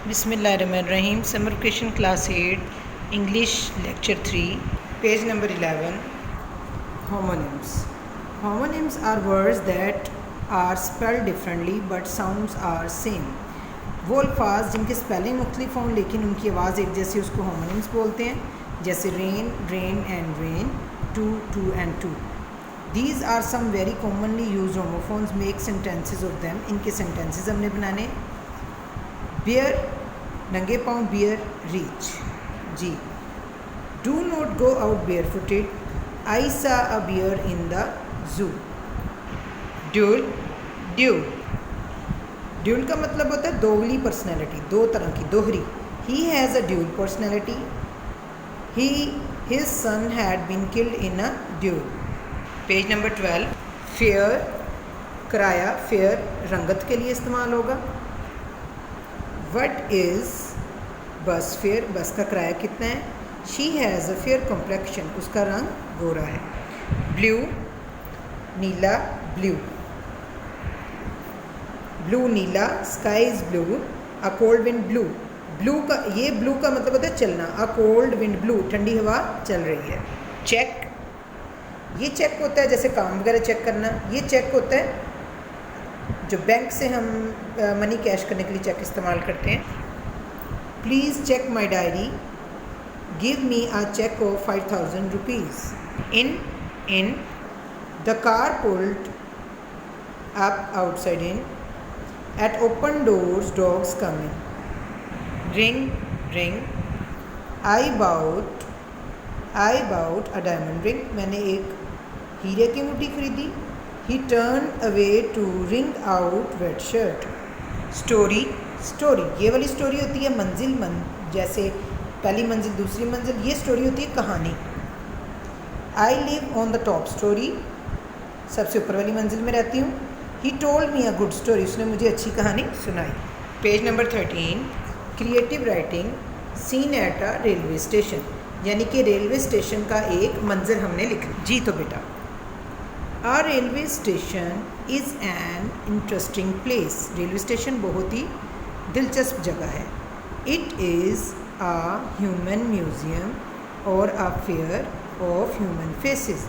बिस्मिल्लाहिर्रहमानिर्रहीम। Summer vacation class 8 English lecture 3 page number 11। Homonyms. Homonyms are words that are spelled differently but sounds are same. वो अल्फाज जिनके spelling मुख्तलिफ हों लेकिन उनकी आवाज़ एक जैसी, उसको होमोनिम्स बोलते हैं। जैसे rain, reign and rein, to, two and too. These are some very commonly use homophones, make sentences of them. इनके सेंटेंसेज हमने बनाने। बियर, नंगे पाँव, बियर रीच। जी, do not go out bare footed, I saw a bear in the zoo. Dual, duel, dual का मतलब होता है दोगली पर्सनैलिटी, दो तरह की, दोहरी। He has a dual personality, he his son had been killed in a duel. Page number 12। Fair, किराया, fair रंगत के लिए इस्तेमाल होगा। वट इज़ बस फेयर, बस का किराया कितना है। She has a fair complexion, उसका रंग गोरा है। Blue, Neela, blue, blue Neela, sky is blue, a cold wind blue. Blue का, ये ब्लू का मतलब होता है चलना। अ कोल्ड विंड ब्लू, ठंडी हवा चल रही है। चेक, ये चेक होता है जैसे काम वगैरह चेक करना। ये चेक होता है जो बैंक से हम मनी कैश करने के लिए चेक इस्तेमाल करते हैं। Please check my diary, give me a cheque of 5000 rupees. Inn, the car pulled up outside inn, at open doors dogs come in. Ring, ring, I bought a diamond ring, मैंने एक हीरे की मुट्ठी खरीदी। He turn away to wring out wet shirt. Story, story ये वाली story होती है मंजिल, जैसे पहली मंजिल, दूसरी मंजिल, ये स्टोरी होती है कहानी। I live on the top storey, सबसे ऊपर वाली मंजिल में रहती हूँ। He told me a good story, उसने मुझे अच्छी कहानी सुनाई। Page number 13। Creative writing, scene at a railway station, यानी कि रेलवे स्टेशन का एक मंजर हमने लिखा। जी तो बेटा, a railway station is an interesting place, railway station बहुत ही दिलचस्प जगह है। It is a human museum और a fair of human faces,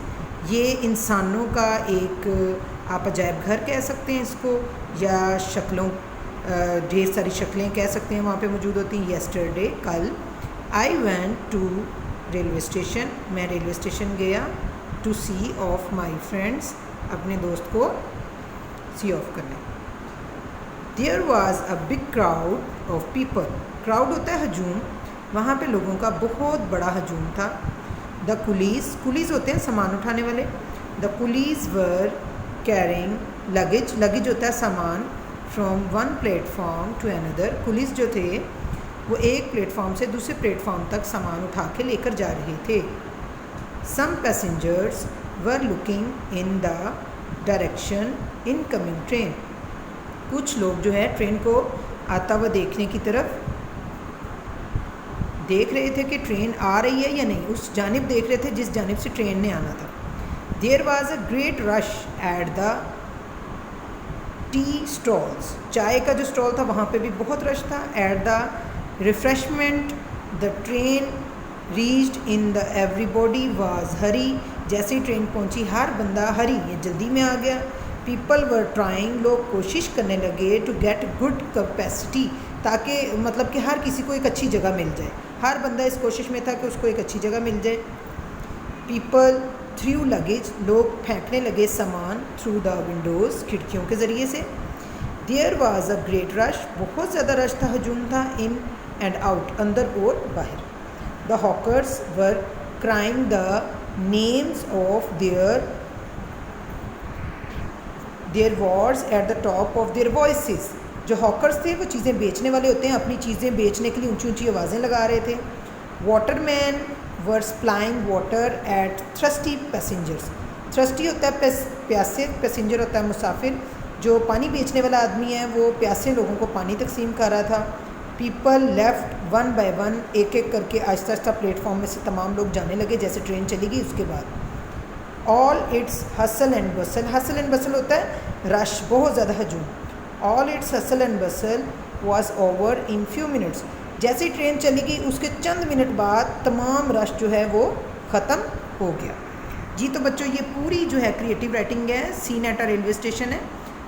ये इंसानों का एक, आप अजायब घर कह सकते हैं इसको, या शक्लों, ढेर सारी शक्लें कह सकते हैं वहाँ पे मौजूद होती हैं। येस्टरडे, कल। I went to railway station, मैं रेलवे स्टेशन गया। To see off my friends, अपने दोस्त को सी ऑफ करने। There was a big crowd of people, crowd होता है हजूम, वहाँ पे लोगों का बहुत बड़ा हजूम था। द कुलीज़, कुलीज़ होते हैं सामान उठाने वाले। The coolies were carrying luggage, luggage होता है सामान। From one platform to another, coolies जो थे वो एक प्लेटफॉर्म से दूसरे प्लेटफॉर्म तक सामान उठा के लेकर जा रहे थे। Some passengers were looking in the direction incoming train, कुछ लोग जो है ट्रेन को आता हुआ देखने की तरफ देख रहे थे कि ट्रेन आ रही है या नहीं, उस जानिब देख रहे थे जिस जानिब से ट्रेन ने आना था। There was a great rush at the tea stalls, चाय का जो स्टॉल था वहाँ पे भी बहुत रश था। At the refreshment the train reached in the, everybody was hurry, जैसे ही ट्रेन पहुंची हर बंदा हरी, ये जल्दी में आ गया। पीपल वर ट्राइंग, लोग कोशिश करने लगे टू गेट गुड कैपेसिटी, ताकि मतलब कि हर किसी को एक अच्छी जगह मिल जाए, हर बंदा इस कोशिश में था कि उसको एक अच्छी जगह मिल जाए। पीपल थ्रू लगेज, लोग फेंकने लगे सामान थ्रू द विंडोज़, खिड़कियों के ज़रिए से। There was a great rush, बहुत ज़्यादा रश था, हजूम था। इन एंड आउट, अंदर और बाहर। The hawkers were crying the names of their wards at the top of their voices. जो हॉकर्स थे वो चीज़ें बेचने वाले होते हैं, अपनी चीज़ें बेचने के लिए ऊंची ऊंची आवाज़ें लगा रहे थे। Watermen were supplying water at thirsty passengers. Thirsty होता है प्यासे, पैसेंजर होता है मुसाफिर। जो पानी बेचने वाला आदमी है वो प्यासे लोगों को पानी तकसीम कर रहा था। People left one by one, एक एक करके आहिस्ता आहिस्ता प्लेटफॉर्म में से तमाम लोग जाने लगे जैसे ट्रेन चली गई उसके बाद। All its hustle and bustle, hustle and bustle होता है रश, बहुत ज़्यादा हजूम। All its hustle and bustle was over in few minutes. जैसे ही ट्रेन चली गई उसके चंद मिनट बाद तमाम रश जो है वो ख़त्म हो गया। जी तो बच्चों ये पूरी जो है क्रिएटिव राइटिंग है, scene at a railway station है,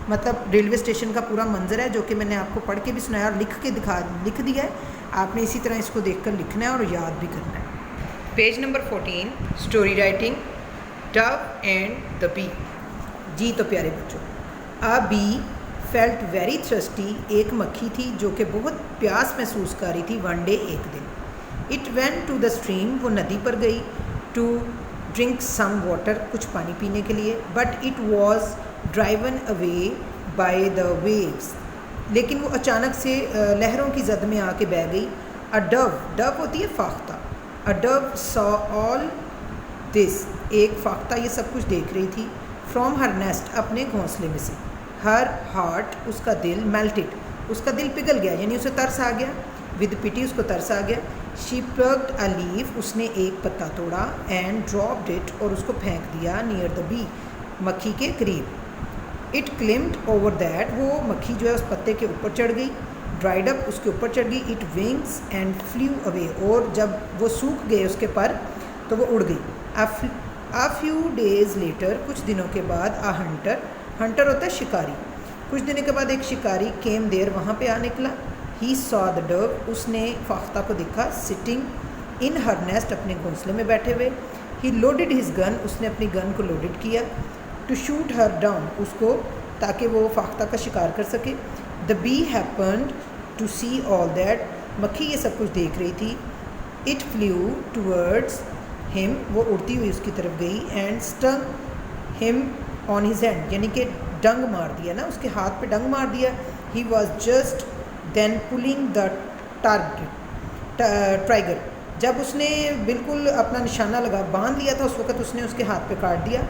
मतलब रेलवे स्टेशन का पूरा मंजर है जो कि मैंने आपको पढ़ के भी सुनाया और लिख दिया है। आपने इसी तरह इसको देखकर लिखना है और याद भी करना है। Page number 14, story writing, dove and the bee. जी तो प्यारे बच्चों, a bee felt very thirsty, एक मक्खी थी जो कि बहुत प्यास महसूस कर रही थी। वन डे, एक दिन। It went to the stream, वो नदी पर गई। टू ड्रिंक सम वाटर, कुछ पानी पीने के लिए। But it was driven away by the waves, लेकिन वो अचानक से लहरों की जद में आके बह गई। अ डव होती है फाख्ता। अ डव सॉ ऑल दिस, एक फाख्ता ये सब कुछ देख रही थी। फ्रॉम हर नेस्ट, अपने घोंसले में से। हर हार्ट, उसका दिल। मेल्टेड, उसका दिल पिघल गया, यानी उसे तरस आ गया। विद पिटी, उसको तरस आ गया। शी प्लग्ड अ लीफ, उसने एक पत्ता तोड़ा। एंड ड्रॉप्ड इट, और उसको फेंक दिया। नियर द बी, मक्खी के करीब। इट क्लिम्ड ओवर दैट, वो मक्खी जो है उस पत्ते के ऊपर चढ़ गई। ड्राइड अप, उसके ऊपर चढ़ गई। It wings and flew away, और जब वो सूख गए उसके पर तो वो उड़ गई। अ फ्यू डेज लेटर, कुछ दिनों के बाद। अ हंटर होता है शिकारी। कुछ दिनों के बाद एक शिकारी केम देर, वहाँ पे आ निकला। ही सॉ द डव, उसने फाख्ता को देखा। सिटिंग इन हर नेस्ट, अपने घोंसले में बैठे हुए। ही लोडेड हिज गन, उसने अपनी गन को लोडेड किया। टू शूट हर डाउन, उसको, ताकि वो फाख्ता का शिकार कर सके। The bee happened to see all that, मक्खी ये सब कुछ देख रही थी। इट फ्ल्यू टूवर्ड्स हिम, वो उड़ती हुई उसकी तरफ गई। And stung him on his hand, यानी कि डंग मार दिया ना, उसके हाथ पे डंग मार दिया। He was just then pulling the trigger, जब उसने बिल्कुल अपना निशाना लगा बांध लिया था, उस वक्त उसने उसके हाथ पे काट दिया।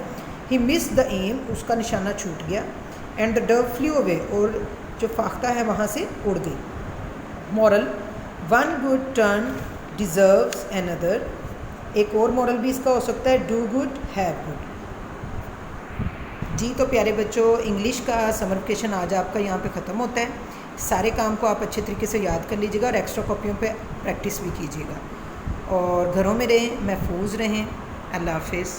ही मिस द एम, उसका निशाना छूट गया। And the dove flew away, और जो फाख्ता है वहाँ से उड़ गई। Moral, one good turn deserves another, एक और मॉरल भी इसका हो सकता है, डू गुड हैव गुड। जी तो प्यारे बच्चों, इंग्लिश का समर वेकेशन आज आपका यहाँ पे ख़त्म होता है। सारे काम को आप अच्छे तरीके से याद कर लीजिएगा और एक्स्ट्रा कॉपियों पे प्रैक्टिस भी कीजिएगा, और घरों में रहें, महफूज रहें। अल्लाह हाफ़िज़।